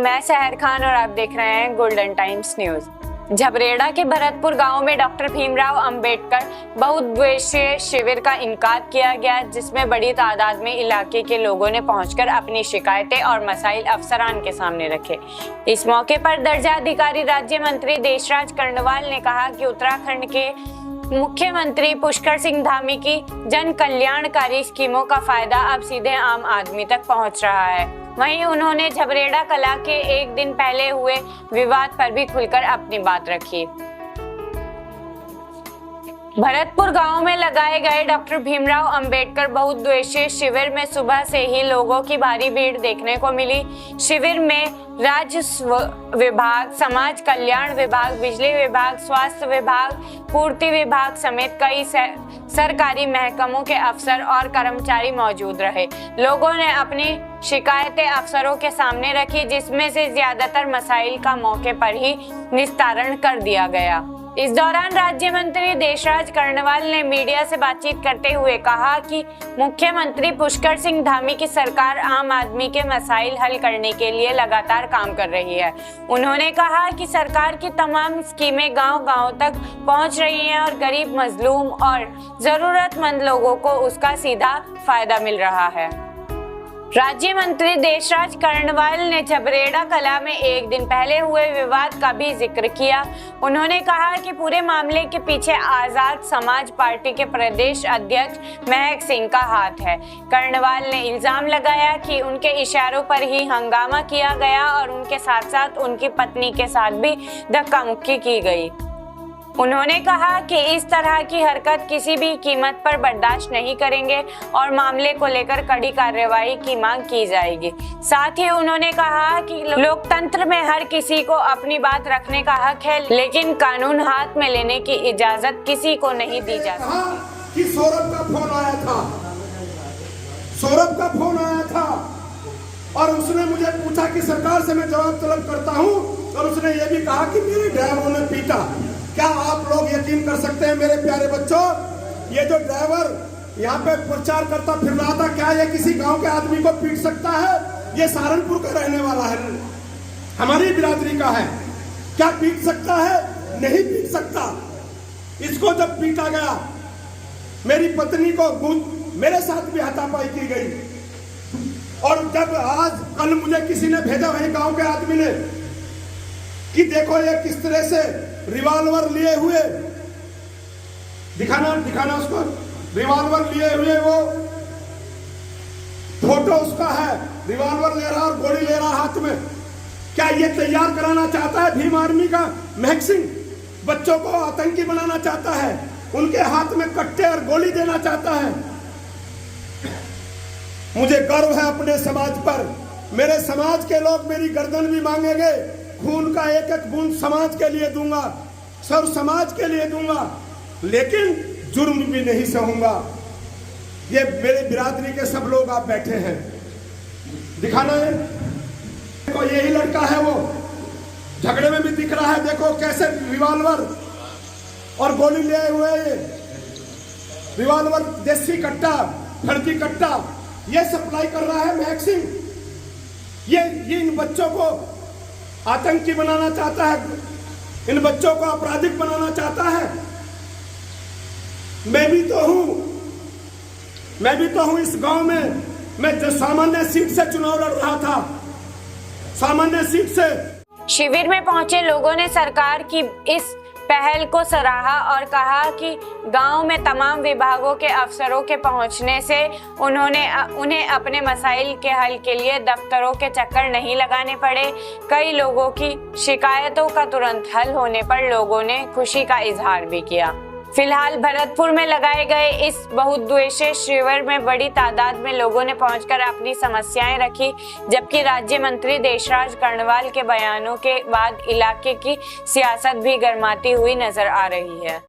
मैं सहर खान और आप देख रहे हैं गोल्डन टाइम्स न्यूज। झबरेड़ा के भरतपुर गांव में डॉक्टर भीमराव अंबेडकर बहुउद्देशीय शिविर का इनेकाद किया गया, जिसमें बड़ी तादाद में इलाके के लोगों ने पहुंचकर अपनी शिकायतें और मसाइल अफसरान के सामने रखे। इस मौके पर दर्जाधिकारी राज्य मंत्री देशराज कर्णवाल ने कहा कि उत्तराखंड के मुख्यमंत्री पुष्कर सिंह धामी की जन कल्याणकारी स्कीमों का फायदा अब सीधे आम आदमी तक पहुंच रहा है। वहीं उन्होंने झबरेड़ा कला के एक दिन पहले हुए विवाद पर भी खुलकर अपनी बात रखी। भरतपुर गांव में लगाए गए डॉक्टर भीमराव अंबेडकर बहुउद्देशीय शिविर में सुबह से ही लोगों की भारी भीड़ देखने को मिली। शिविर में राजस्व विभाग, समाज कल्याण विभाग, बिजली विभाग, स्वास्थ्य विभाग, पूर्ति विभाग समेत कई सरकारी महकमों के अफसर और कर्मचारी मौजूद रहे। लोगों ने अपनी शिकायतें अफसरों के सामने रखी, जिसमें से ज्यादातर मसाइल का मौके पर ही निस्तारण कर दिया गया। इस दौरान राज्य मंत्री देशराज कर्णवाल ने मीडिया से बातचीत करते हुए कहा कि मुख्यमंत्री पुष्कर सिंह धामी की सरकार आम आदमी के मसाइल हल करने के लिए लगातार काम कर रही है। उन्होंने कहा कि सरकार की तमाम स्कीमें गांव-गांव तक पहुंच रही हैं और गरीब, मजलूम और जरूरतमंद लोगों को उसका सीधा फायदा मिल रहा है। राज्य मंत्री देशराज कर्णवाल ने झबरेड़ा कला में एक दिन पहले हुए विवाद का भी जिक्र किया। उन्होंने कहा कि पूरे मामले के पीछे आजाद समाज पार्टी के प्रदेश अध्यक्ष महक सिंह का हाथ है। कर्णवाल ने इल्जाम लगाया कि उनके इशारों पर ही हंगामा किया गया और उनके साथ साथ उनकी पत्नी के साथ भी धक्का मुक्की की गई। उन्होंने कहा कि इस तरह की हरकत किसी भी कीमत पर बर्दाश्त नहीं करेंगे और मामले को लेकर कड़ी कार्रवाई की मांग की जाएगी। साथ ही उन्होंने कहा कि लोकतंत्र में हर किसी को अपनी बात रखने का हक है, लेकिन कानून हाथ में लेने की इजाजत किसी को नहीं दी जाती। कि सौरभ का फोन आया था और उसने मुझे पूछा कि सरकार से मैं जवाब तलब करता हूँ, और उसने ये भी कहा कि मेरे ड्राइवरों ने पीटा। क्या आप लोग यकीन कर सकते हैं मेरे प्यारे बच्चों, ये जो ड्राइवर यहाँ पे प्रचार करता फिर रहा था, क्या ये किसी गांव के आदमी को पीट सकता है? ये सहारनपुर का रहने वाला है, हमारी बिरादरी का है, क्या पीट सकता है? नहीं पीट सकता। इसको जब पीटा गया, मेरी पत्नी को मेरे साथ भी हाथापाई की गई, और जब आज कल मुझे किसी ने भेजा वही गांव के आदमी ने कि देखो ये किस तरह से रिवॉल्वर लिए हुए, दिखाना उसको, रिवॉल्वर लिए हुए, वो फोटो उसका है, रिवॉल्वर ले रहा और गोली ले रहा हाथ में। क्या ये तैयार कराना चाहता है भीम आर्मी का महक सिंह? बच्चों को आतंकी बनाना चाहता है, उनके हाथ में कट्टे और गोली देना चाहता है। मुझे गर्व है अपने समाज पर। मेरे समाज के लोग मेरी गर्दन भी मांगेंगे, खून का एक एक बूंद समाज के लिए दूंगा, सब समाज के लिए दूंगा, लेकिन जुर्म भी नहीं सहूंगा। ये मेरे बिरादरी के सब लोग आप बैठे हैं, दिखाना है। देखो यही लड़का है, वो झगड़े में भी दिख रहा है, देखो कैसे रिवॉल्वर और गोली ले हुए, रिवॉल्वर, देसी कट्टा, फर्जी कट्टा, ये सप्लाई कर रहा है महक सिंह। ये इन बच्चों को आतंकी बनाना चाहता है, इन बच्चों को आपराधिक बनाना चाहता है। मैं भी तो हूं इस गांव में। मैं जो सामान्य सीट से चुनाव लड़ रहा था, सामान्य सीट से। शिविर में पहुंचे लोगों ने सरकार की इस पहल को सराहा और कहा कि गांव में तमाम विभागों के अफसरों के पहुंचने से उन्हें अपने मसाइल के हल के लिए दफ्तरों के चक्कर नहीं लगाने पड़े। कई लोगों की शिकायतों का तुरंत हल होने पर लोगों ने खुशी का इजहार भी किया। फिलहाल भरतपुर में लगाए गए इस बहुउद्देशीय शिविर में बड़ी तादाद में लोगों ने पहुंचकर अपनी समस्याएं रखी, जबकि राज्य मंत्री देशराज कर्णवाल के बयानों के बाद इलाके की सियासत भी गर्माती हुई नजर आ रही है।